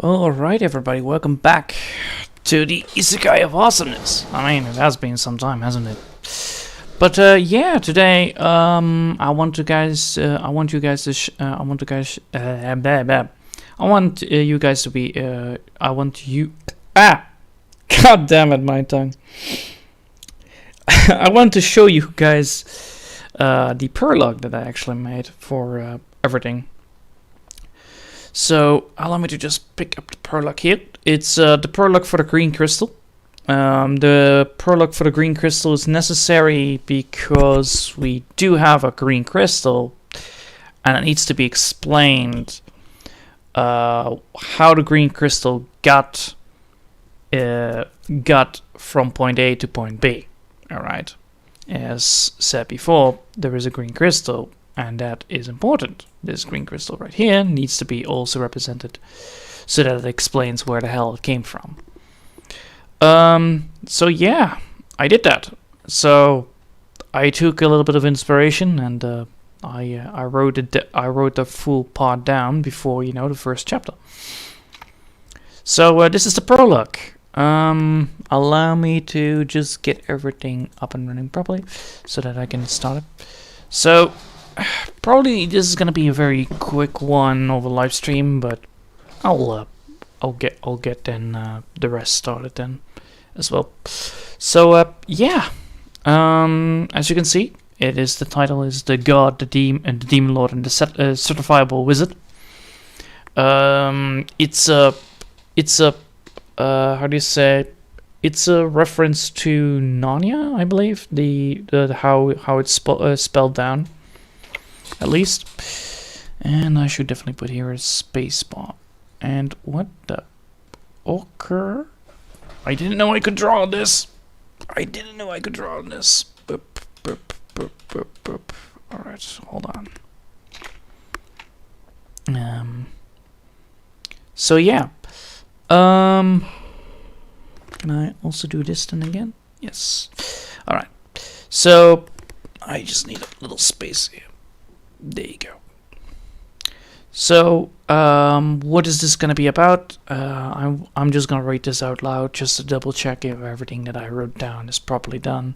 Alright everybody, welcome back to the Isekai of Awesomeness. I mean, it has been some time, hasn't it? But yeah, today I want you guys to be god damn it, my tongue. I want to show you guys the prolog that I actually made for everything. So allow me to just pick up the prolog here. It's the prolog for the green crystal. The prolog for the green crystal is necessary because we do have a green crystal, and it needs to be explained how the green crystal got from point A to point B. All right, as said before, there is a green crystal, and that is important. This green crystal right here needs to be also represented so that it explains where the hell it came from. So yeah, I did that. So I took a little bit of inspiration and I wrote the full part down before, you know, the first chapter. So this is the prologue. Allow me to just get everything up and running properly so that I can start it. So probably this is gonna be a very quick one over live stream, but I'll get then the rest started then as well. So yeah, as you can see, the title is the God, the Demon Lord, and the Certifiable Wizard. It's a how do you say? It's a reference to Narnia, I believe. The how it's spelled down, at least. And I should definitely put here a space bar. And what the ochre? I didn't know I could draw on this. Alright, hold on. So yeah. Can I also do this then again? Yes. Alright. So I just need a little space here. There you go. So what is this gonna be about? I'm just gonna read this out loud just to double check if everything that I wrote down is properly done.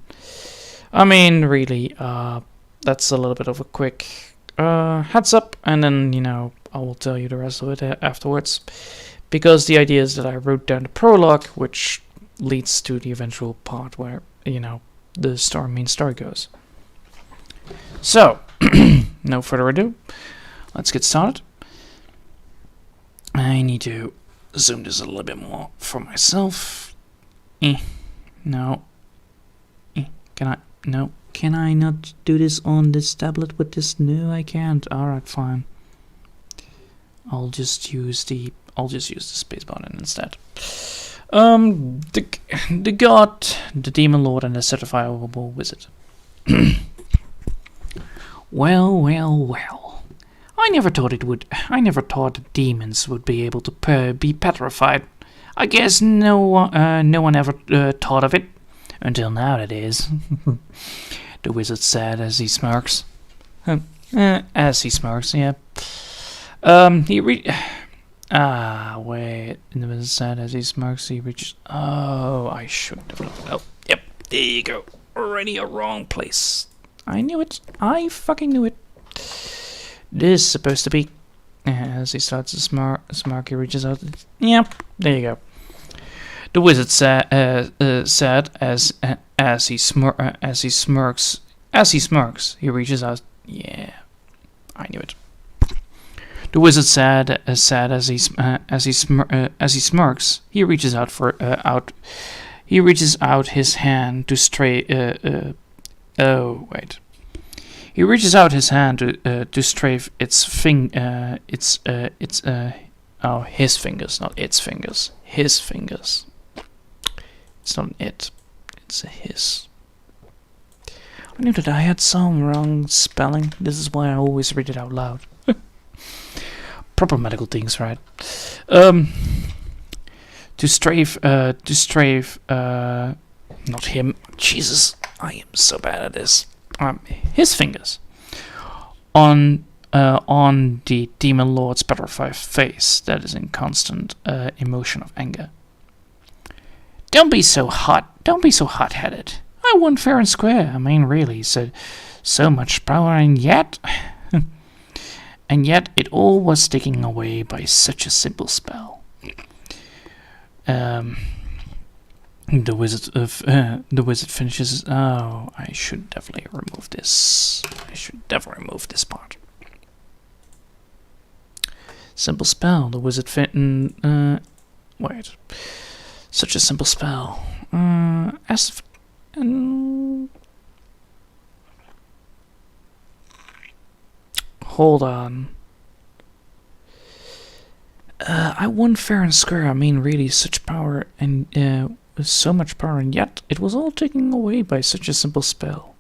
I mean, really, that's a little bit of a quick heads up, and then, you know, I will tell you the rest of it afterwards, because the idea is that I wrote down the prologue, which leads to the eventual part where, you know, the main story goes. So no further ado, let's get started. I need to zoom this a little bit more for myself. No. Can I? No. Can I not do this on this tablet with this? No, I can't. Alright, fine. I'll just use the spacebar then instead. The God, the Demon Lord, and the Certifiable Wizard. Well. I never thought the demons would be able to be petrified. I guess no one ever thought of it until now. It is. The wizard said as he smirks. Yeah. Wait. The wizard said as he smirks. He reaches. Oh, I shouldn't have looked. Oh, yep. There you go. Already a wrong place. I knew it. I fucking knew it. This is supposed to be. As he starts to smirk, he reaches out. Yep, there you go. The wizard said as he smirks. He reaches out. Yeah, I knew it. The wizard said as he smirks. He reaches out He reaches out his hand to stray. Oh wait. He reaches out his hand to strafe his fingers, not its fingers. His fingers. It's not an it, it's a his. I knew that I had some wrong spelling. This is why I always read it out loud. Proper medical things, right? To strafe, not him. Jesus, I am so bad at this. His fingers on on the demon lord's petrified face that is in constant emotion of anger. Don't be so hot-headed. I won fair and square. I mean, really, so much power, and yet it all was taken away by such a simple spell. The wizard finishes. Oh, I should definitely remove this. Part. Simple spell. The wizard wait. Such a simple spell. Hold on. I won fair and square. I mean, really, such power and so much power, and yet it was all taken away by such a simple spell.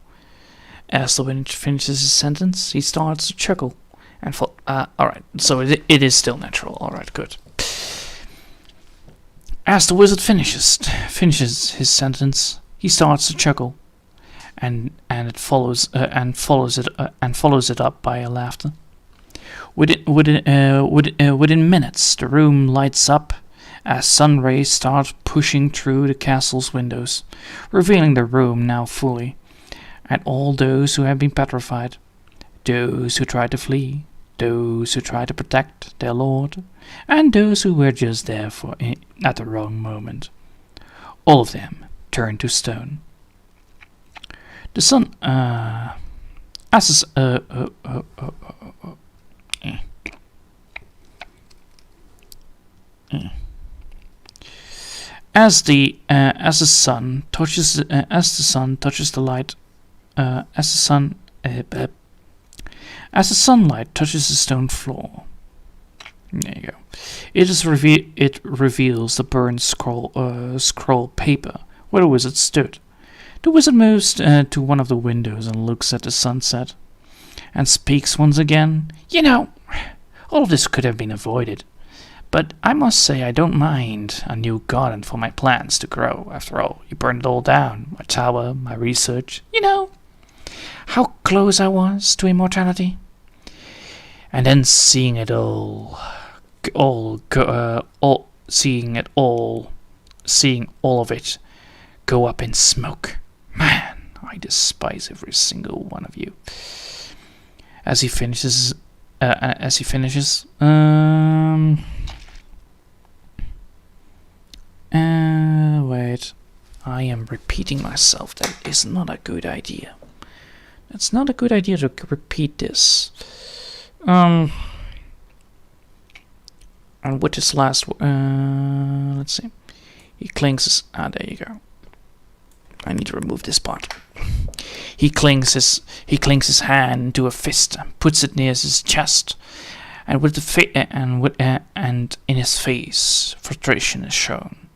As the wizard finishes his sentence, he starts to chuckle. And alright, so it is still natural. Alright, good. As the wizard finishes his sentence, he starts to chuckle, and it follows it up by a laughter. Within minutes, the room lights up as sun rays start pushing through the castle's windows, revealing the room now fully, and all those who have been petrified, those who tried to flee, those who tried to protect their lord, and those who were just there at the wrong moment. All of them turned to stone. The sun, as the sun touches the light, as the sunlight touches the stone floor. There you go. It reveals the burned scroll paper where the wizard stood. The wizard moves to one of the windows and looks at the sunset, and speaks once again. You know, all of this could have been avoided, but I must say I don't mind a new garden for my plants to grow. After all, you burned it all down. My tower, my research. You know, how close I was to immortality. And then seeing all of it go up in smoke. Man, I despise every single one of you. As he finishes, wait, I am repeating myself. That is not a good idea. It's not a good idea to repeat this. And with this last, let's see. He clings his. There you go. I need to remove this part. He clings his hand to a fist and puts it near his chest, and and in his face, frustration is shown.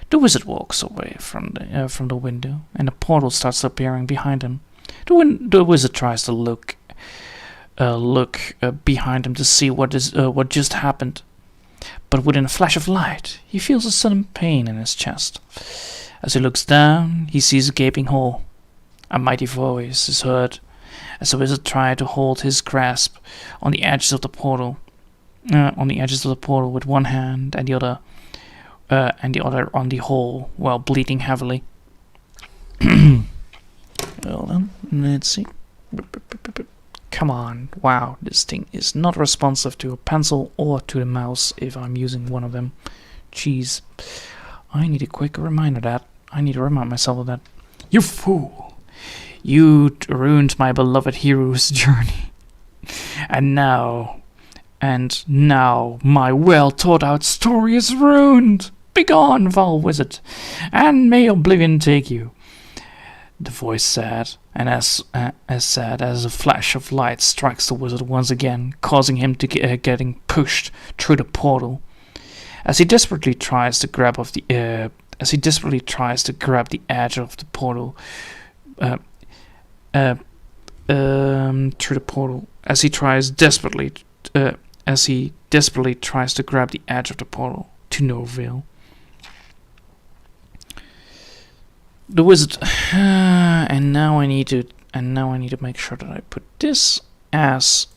The wizard walks away from the window, and a portal starts appearing behind him. The wizard tries to look behind him to see what just happened, but within a flash of light, he feels a sudden pain in his chest. As he looks down, he sees a gaping hole. A mighty voice is heard as the wizard tries to hold his grasp on the edges of the portal, with one hand and the other on the hole, while bleeding heavily. Well then, let's see. Come on, wow, this thing is not responsive to a pencil or to the mouse if I'm using one of them. Jeez. I need a quick reminder that. I need to remind myself of that. You fool! You ruined my beloved hero's journey. And now my well-thought-out story is ruined! Begone, foul wizard, and may oblivion take you. The voice said, and as sad as a flash of light strikes the wizard once again, causing him to getting pushed through the portal. As he desperately tries to grab the edge of the portal, through the portal, as he desperately tries to grab the edge of the portal, to no avail. The wizard, and now I need to make sure that I put this as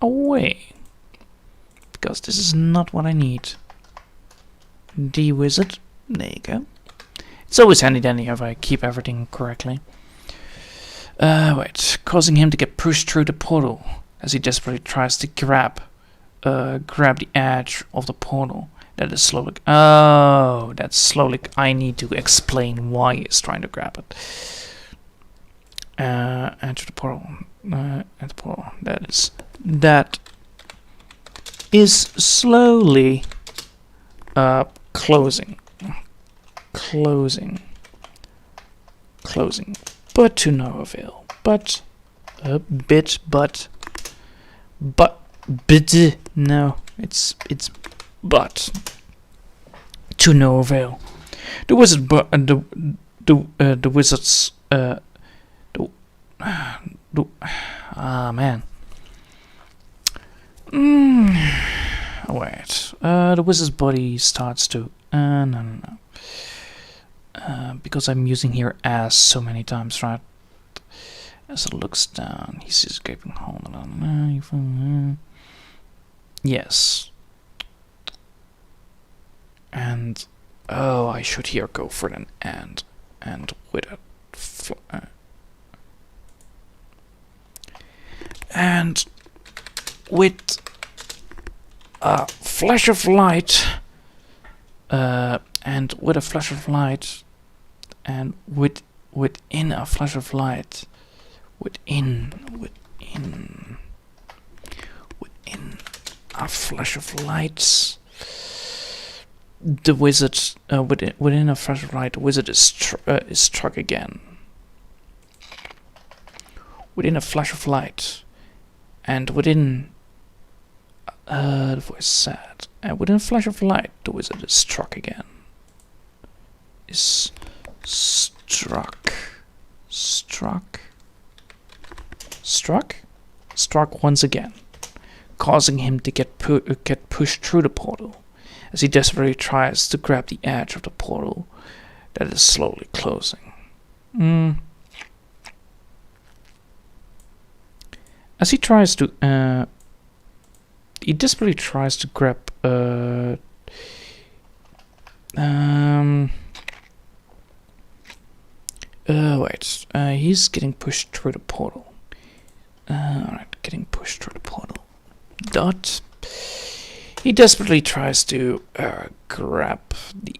away. Because this is not what I need. D-wizard. There you go. It's always handy dandy if I keep everything correctly. Wait. Causing him to get pushed through the portal as he desperately tries to grab the edge of the portal. That is slowly... Oh, that's slowly... I need to explain why he's trying to grab it. Enter the portal. Enter the portal. That is slowly closing. Closing. But to no avail. But no, it's but to no avail. The wizard, the wizards, man. Wait. The wizard's body starts to. No. Because I'm using here as so many times, right? As it looks down, he sees a gaping hole. Yes. And oh, I should here go for an and with a and with a flash of light, and with a flash of light, and within a flash of light, within a flash of light, the wizard within a flash of light, the wizard is struck again. Within a flash of light, and within the voice said, and within a flash of light, the wizard is struck again. Is struck once again, causing him to get pushed through the portal as he desperately tries to grab the edge of the portal that is slowly closing. As he tries to he desperately tries to grab he's getting pushed through the portal. Alright, getting pushed through the portal. Dot. He desperately tries to grab the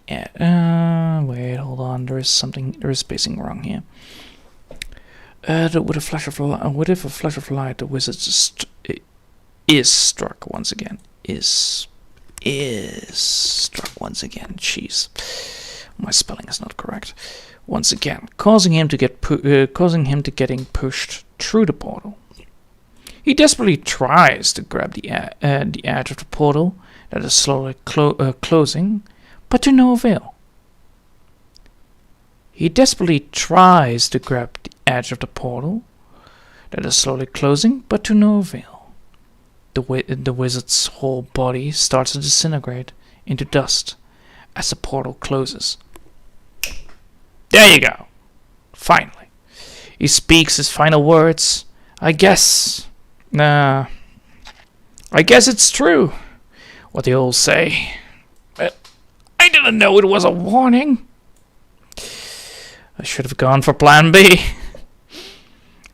wait, hold on, there is spacing wrong here. With a flash of light, the wizard is struck once again. Is struck once again. Jeez, my spelling is not correct. Once again, causing him to getting pushed through the portal. He desperately tries to grab the edge of the portal that is slowly closing, but to no avail. He desperately tries to grab the edge of the portal that is slowly closing, but to no avail. The wizard's whole body starts to disintegrate into dust as the portal closes. There you go. Finally. He speaks his final words. I guess it's true what they all say. But I didn't know it was a warning. I should have gone for plan B.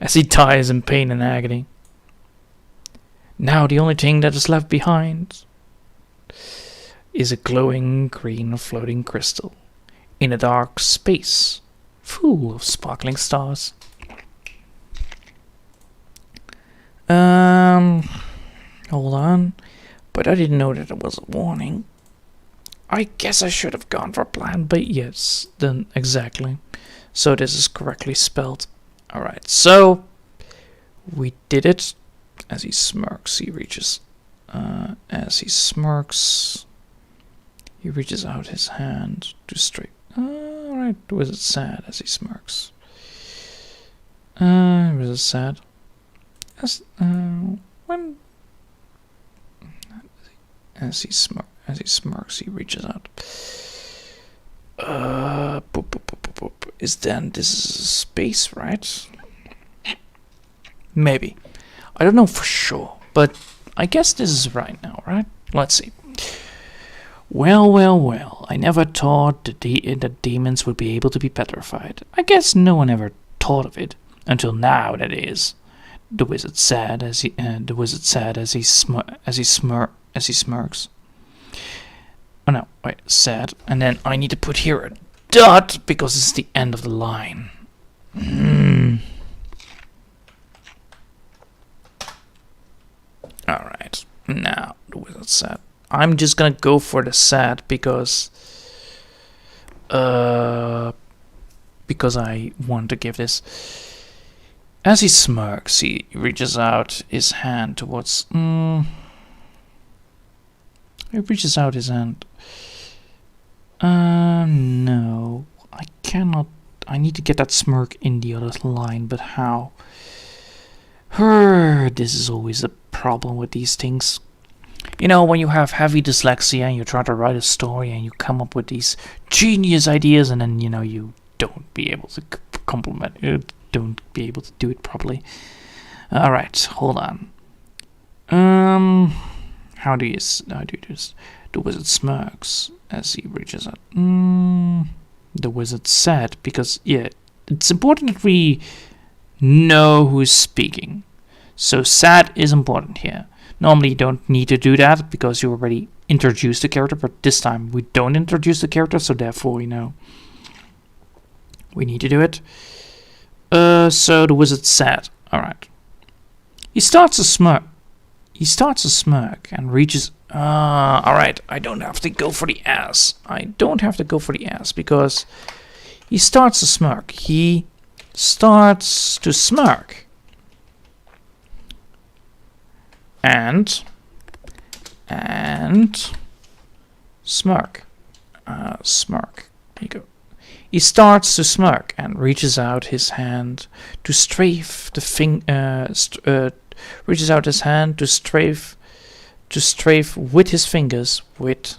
As he dies in pain and agony. Now the only thing that is left behind is a glowing green floating crystal in a dark space full of sparkling stars. Hold on. But I didn't know that it was a warning. I guess I should have gone for plan B. Yes, then exactly. So this is correctly spelled. Alright, so we did it. As he smirks, he reaches. As he smirks, he reaches out his hand to straight. Alright, was it sad as he smirks? Was it sad? As he smirks, he reaches out. This is space, right? Maybe. I don't know for sure, but I guess this is right now, right? Let's see. Well, well, well, I never thought that demons would be able to be petrified. I guess no one ever thought of it. Until now, that is. The wizard said as he smirks. Oh no, wait, said. And then I need to put here a dot because it's the end of the line. Alright, now the wizard said. I'm just gonna go for the sad because I want to give this. As he smirks, he reaches out his hand towards. He reaches out his hand. No, I cannot. I need to get that smirk in the other line, but how? This is always a problem with these things. You know, when you have heavy dyslexia and you try to write a story and you come up with these genius ideas and then, you don't be able to compliment it, don't be able to do it properly. Alright, hold on. How do you do this? The wizard smirks as he reaches out. The wizard said, because, yeah, it's important that we know who's speaking. So sad is important here. Normally you don't need to do that because you already introduced the character, but this time we don't introduce the character, so therefore, we need to do it. So the wizard said, alright. He starts to smirk and reaches. Alright, I don't have to go for the ass. Because he starts to smirk. He starts to smirk. And smirk. Smirk. Here you go. He starts to smirk and reaches out his hand to strafe the reaches out his hand to strafe with his fingers with.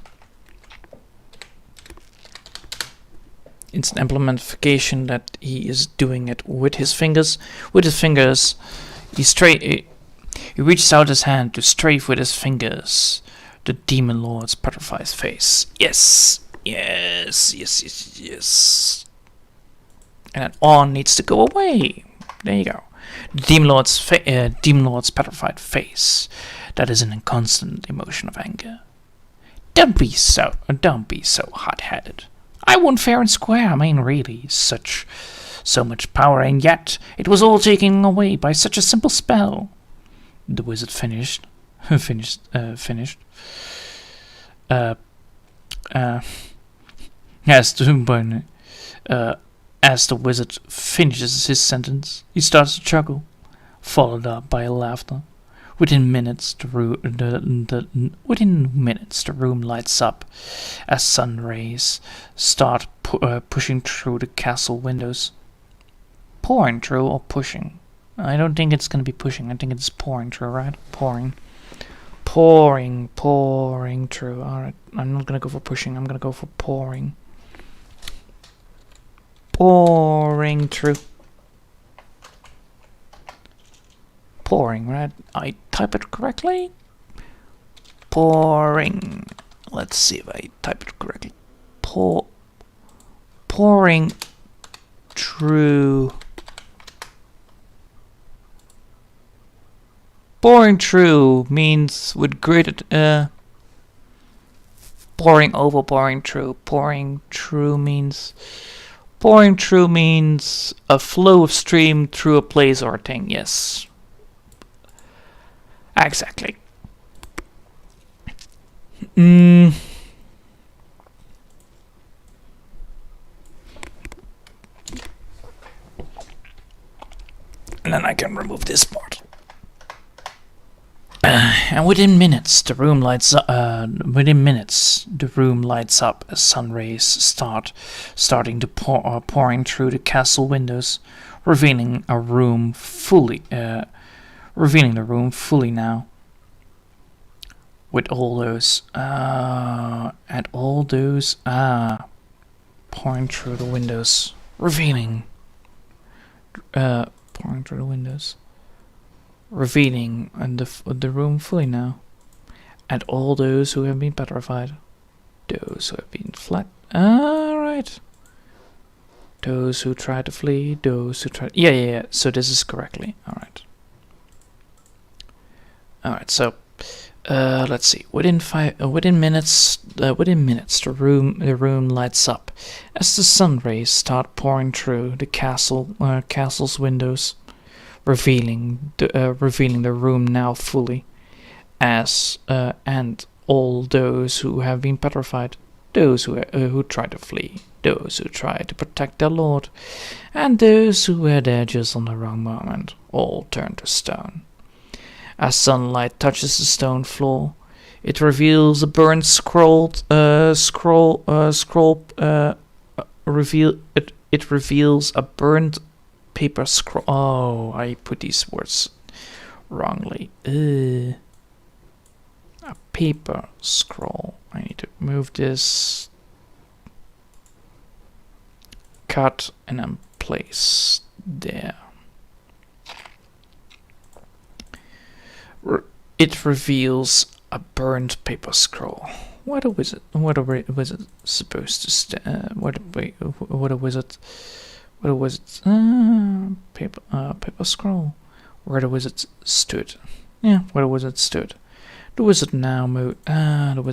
It's an implementation that he is doing it with his fingers. With his fingers, he reaches out his hand to strafe with his fingers the demon lord's petrified face. Yes. And that all needs to go away. There you go. The demon lord's petrified face. That is in a constant emotion of anger. Don't be so hot-headed. I won fair and square. I mean, really, so much power, and yet it was all taken away by such a simple spell. The wizard finished. As the wizard finishes his sentence, he starts to chuckle, followed up by laughter. Within minutes, the room lights up as sun rays start pushing through the castle windows. Pouring through or pushing? I don't think it's going to be pushing. I think it's pouring through, right? Pouring through. Alright, I'm not going to go for pushing. I'm going to go for pouring. Pouring through. Pouring, right? I type it correctly? Pouring. Let's see if I type it correctly. Pouring through. Pouring through means with great pouring over, pouring through. Pouring through means a flow of stream through a place or a thing. Yes. Exactly. And then I can remove this part. And within minutes, the room lights up. As sun rays starting to pouring through the castle windows, revealing the room fully now. With all those pouring through the windows, revealing revealing the room fully now, and all those who have been petrified, those who have been flat. Right. Those who try to flee, those who try. Yeah. So this is correctly. All right. So, let's see. Within minutes, the room lights up as the sun rays start pouring through the castle's windows, revealing the room now fully, and all those who have been petrified, those who try to flee, those who try to protect their lord, and those who were there just on the wrong moment, all turn to stone. As sunlight touches the stone floor, it reveals a burnt it reveals a burnt paper scroll. Oh, I put these words wrongly. A paper scroll. I need to move this, cut, and then place there. It reveals a burnt paper scroll. What a wizard supposed to paper scroll. Where the wizard stood. Yeah, where the wizard stood. The wizard now moves. The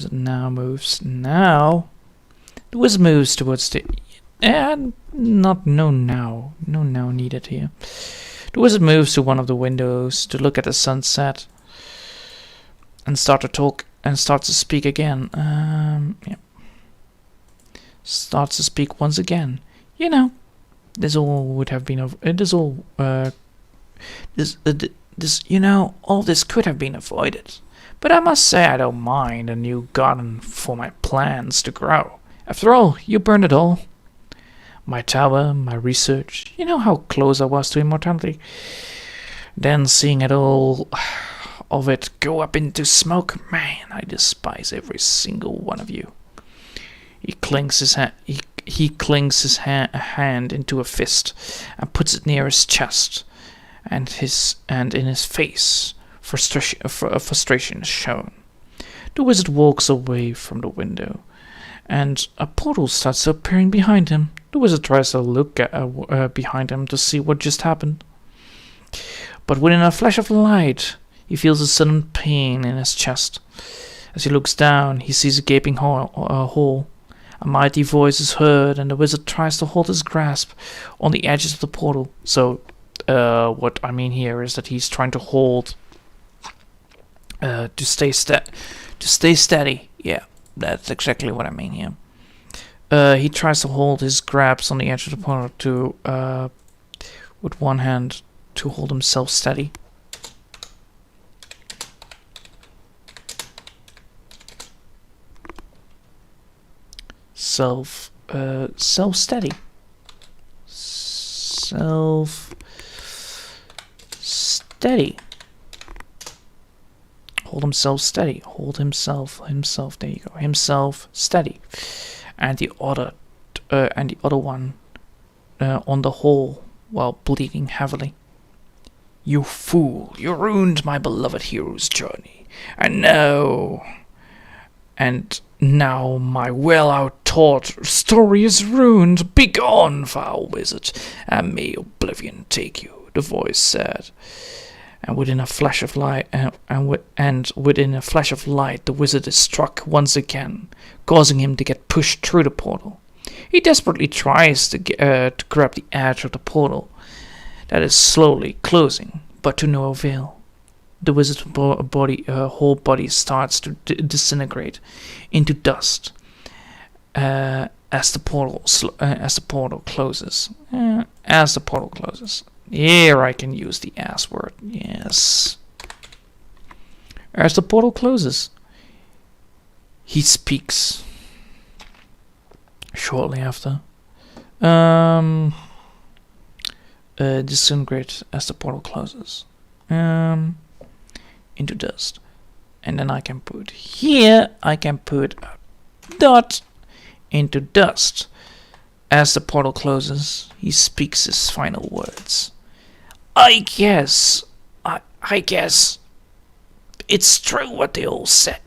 wizard moves towards the. No now needed here. The wizard moves to one of the windows to look at the sunset, and start to speak again. Starts to speak once again. This all would have been all this could have been avoided. But I must say I don't mind a new garden for my plants to grow. After all, you burned it all. My tower, my research. You know how close I was to immortality. Then seeing it all of it go up into smoke, man, I despise every single one of you. He clings his hand into a fist and puts it near his chest, and in his face frustration is shown. The wizard walks away from the window, and a portal starts appearing behind him. The wizard tries to look behind him to see what just happened, but within a flash of light, he feels a sudden pain in his chest. As he looks down, he sees a gaping hole. A mighty voice is heard, and the wizard tries to hold his grasp on the edges of the portal. So, what I mean here is that he's trying to hold to stay steady. Yeah, that's exactly what I mean here. He tries to hold his grasp on the edge of the portal with one hand to hold himself steady. Self-steady. Self-steady. Hold himself steady. Hold himself. There you go. Himself steady. And the other one on the hole while bleeding heavily. You fool! You ruined my beloved hero's journey. And now my well-out-taught story is ruined. Begone, foul wizard, and may oblivion take you, the voice said. And within a flash of light, the wizard is struck once again, causing him to get pushed through the portal. He desperately tries to grab the edge of the portal that is slowly closing, but to no avail. The wizard's whole body starts to disintegrate into dust as the portal closes. As the portal closes. Here I can use the S word. Yes. As the portal closes, he speaks. Shortly after, disintegrate as the portal closes. Into dust. And then I can put a dot into dust. As the portal closes, he speaks his final words. I guess I guess it's true what they all said.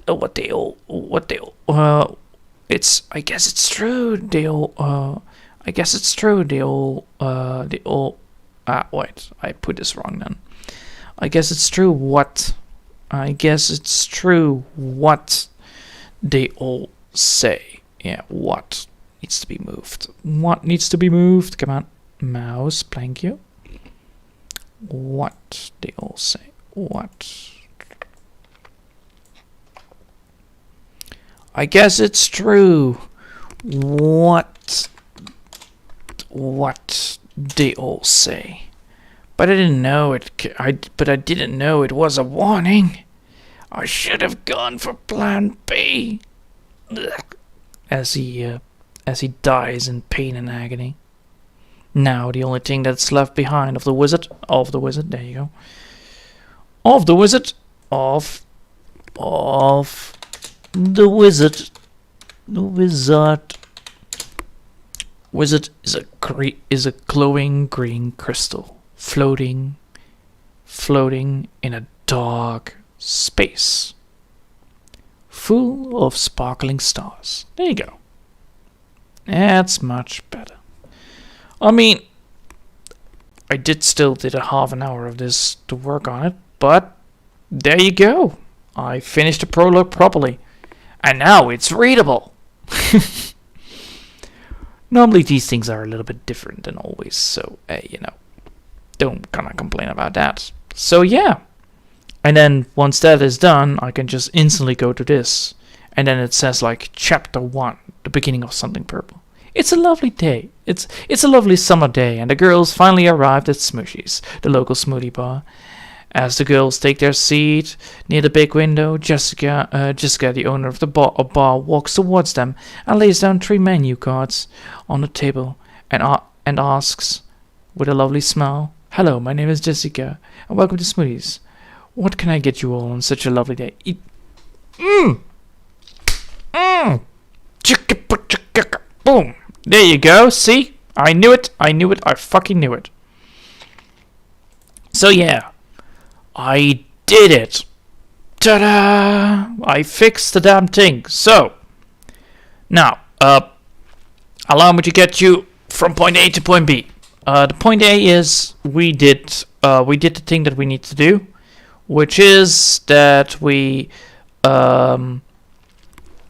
It's. I guess it's true. They all. I guess it's true. They all. They all. Wait. I put this wrong then. I guess it's true what. I guess it's true what they all say. Yeah. What needs to be moved? What needs to be moved? Come on, mouse. Thank you. What they all say. What? I guess it's true. What they all say. But I didn't know it. But I didn't know it was a warning. I should have gone for Plan B. Ugh. As he dies in pain and agony. Now the only thing that's left behind of the wizard. There you go. Of the wizard. Of the wizard. The wizard. Wizard is a glowing green crystal floating in a dark space full of sparkling stars. There you go. That's much better. I mean, I still did a half an hour of this to work on it, but there you go. I finished the prologue properly. And now it's readable. Normally these things are a little bit different than always, so, don't gonna complain about that. So yeah. And then once that is done, I can just instantly go to this. And then it says like chapter 1, the beginning of something purple. It's a lovely day. It's a lovely summer day, and the girls finally arrived at Smooshies, the local smoothie bar. As the girls take their seat near the big window, Jessica, the owner of the bar, walks towards them and lays down 3 menu cards on the table and asks, with a lovely smile, "Hello, my name is Jessica, and welcome to Smoothies. What can I get you all on such a lovely day?" Boom. There you go. See? I knew it. I fucking knew it. So yeah. I did it. Ta-da! I fixed the damn thing. So, now, allow me to get you from point A to point B. The point A is we did the thing that we need to do, which is that we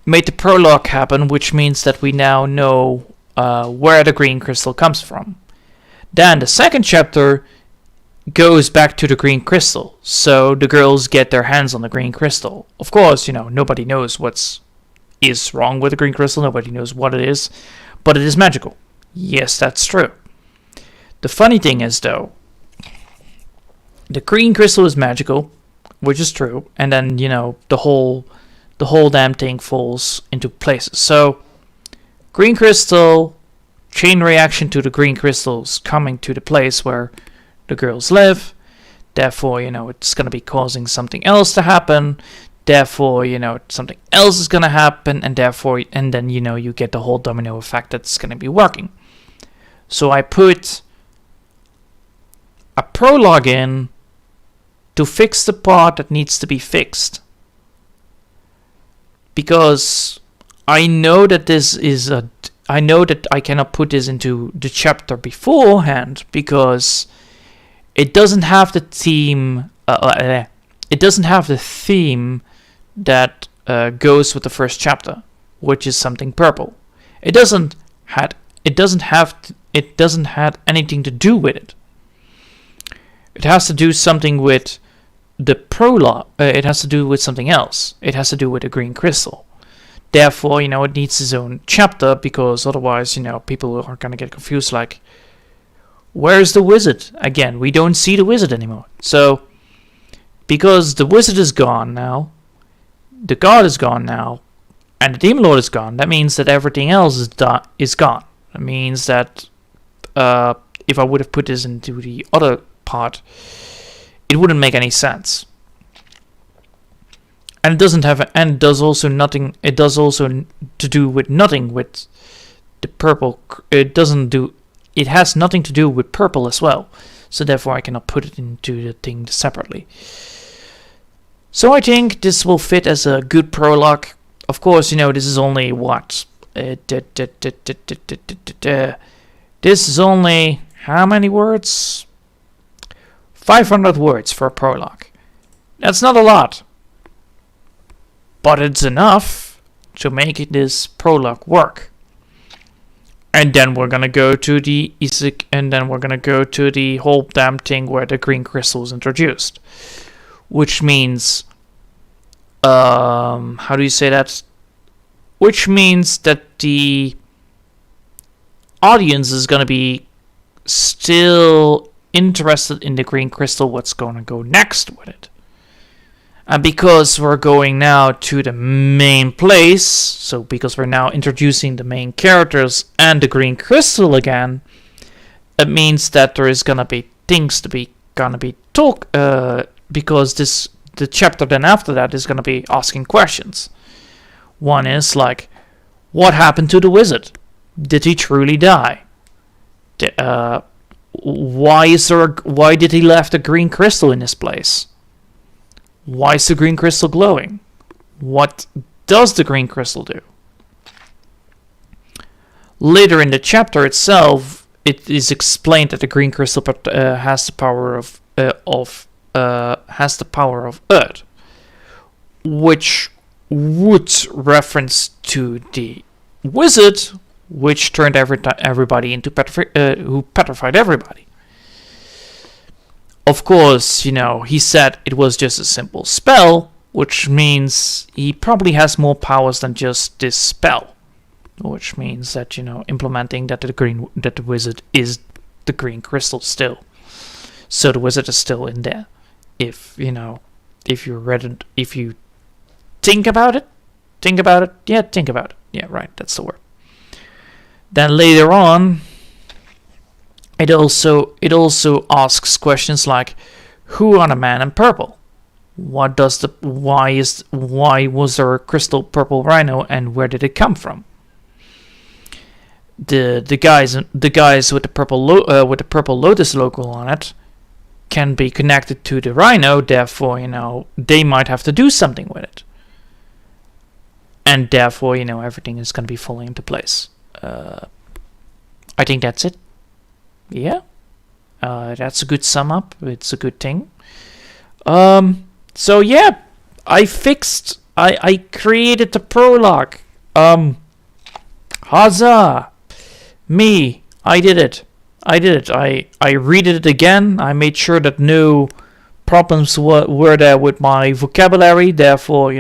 made the prologue happen, which means that we now know where the green crystal comes from. Then the second chapter goes back to the green crystal, so the girls get their hands on the green crystal. Of course, nobody knows what is wrong with the green crystal, nobody knows what it is, but it is magical. Yes, that's true. The funny thing is, though, the green crystal is magical, which is true, and then, the whole damn thing falls into places. So, green crystal, chain reaction to the green crystals coming to the place where the girls live, therefore, it's going to be causing something else to happen, therefore, something else is going to happen, and then, you get the whole domino effect that's going to be working. So I put a prologue in to fix the part that needs to be fixed, because I know that I know that I cannot put this into the chapter beforehand, because it doesn't have the theme. It doesn't have the theme that goes with the first chapter, which is something purple. It doesn't have anything to do with it. It has to do something with the prologue. It has to do with something else. It has to do with a green crystal. Therefore, it needs its own chapter, because otherwise, people are gonna get confused. Like, where's the wizard? Again, we don't see the wizard anymore. So, because the wizard is gone now, the god is gone now, and the demon lord is gone, that means that everything else is gone. That means that if I would have put this into the other part, it wouldn't make any sense. And it doesn't have, and it does also nothing. It does also to do with nothing with the purple. It has nothing to do with purple as well. so therefore I cannot put it into the thing separately. So I think this will fit as a good prologue. Of course, this is only what? This is only how many words? 500 words for a prologue. That's not a lot, but it's enough to make this prologue work. And then we're gonna go to the Isaac, and then we're gonna go to the whole damn thing where the green crystal is introduced, which means, how do you say that? Which means that the audience is gonna be still interested in the green crystal, what's gonna go next with it. And because we're going now to the main place, so because we're now introducing the main characters and the green crystal again, it means that there is gonna be things to be talk. Because the chapter then after that is gonna be asking questions. One is like, what happened to the wizard? Did he truly die? Why did he left a green crystal in this place? Why is the green crystal glowing? What does the green crystal do? Later in the chapter itself, it is explained that the green crystal has the power of Earth, which would reference to the wizard, which turned everybody into who petrified everybody. Of course, he said it was just a simple spell, which means he probably has more powers than just this spell. Which means that, implementing that the wizard is the green crystal still. So the wizard is still in there. If you think about it. Yeah, think about it. Yeah, right, that's the word. Then later on, it also asks questions like, who are the man in purple? Why was there a crystal purple rhino, and where did it come from? The guys with the purple lotus logo on it can be connected to the rhino, therefore they might have to do something with it, and therefore everything is going to be falling into place. I think that's it. Yeah, that's a good sum up. It's a good thing. So yeah, I created the prologue. Huzzah! Me, I did it. I read it again. I made sure that no problems were there with my vocabulary. Therefore,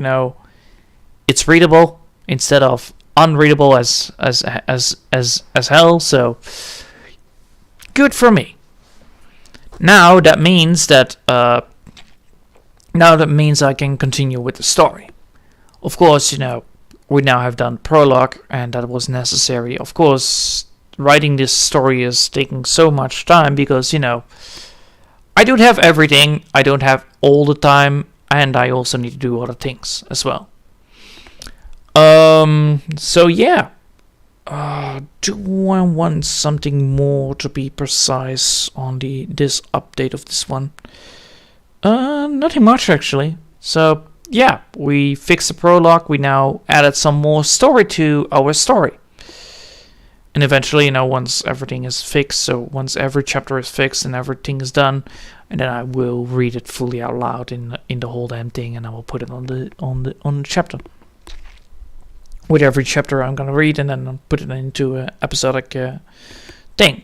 it's readable instead of unreadable as hell. So good for me. Now that means that I can continue with the story. Of course, we now have done prologue, and that was necessary. Of course, writing this story is taking so much time because I don't have everything. I don't have all the time, and I also need to do other things as well. So yeah. Do I want something more to be precise on this update of this one? Nothing much actually. So yeah, we fixed the prologue. We now added some more story to our story. And eventually, once everything is fixed, so once every chapter is fixed and everything is done, and then I will read it fully out loud in the whole damn thing, and I will put it on the chapter. With every chapter I'm gonna read, and then I'll put it into an episodic thing.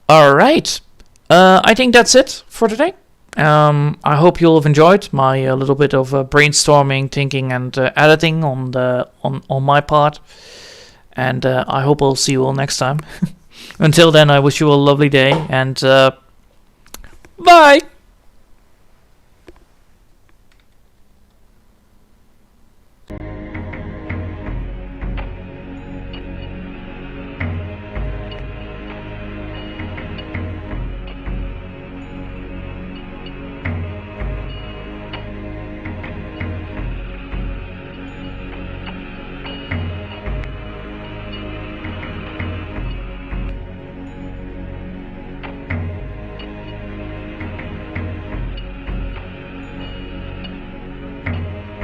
Alright. I think that's it for today. I hope you'll have enjoyed my little bit of brainstorming, thinking, and editing on my part. And I hope I'll see you all next time. Until then, I wish you a lovely day, and bye!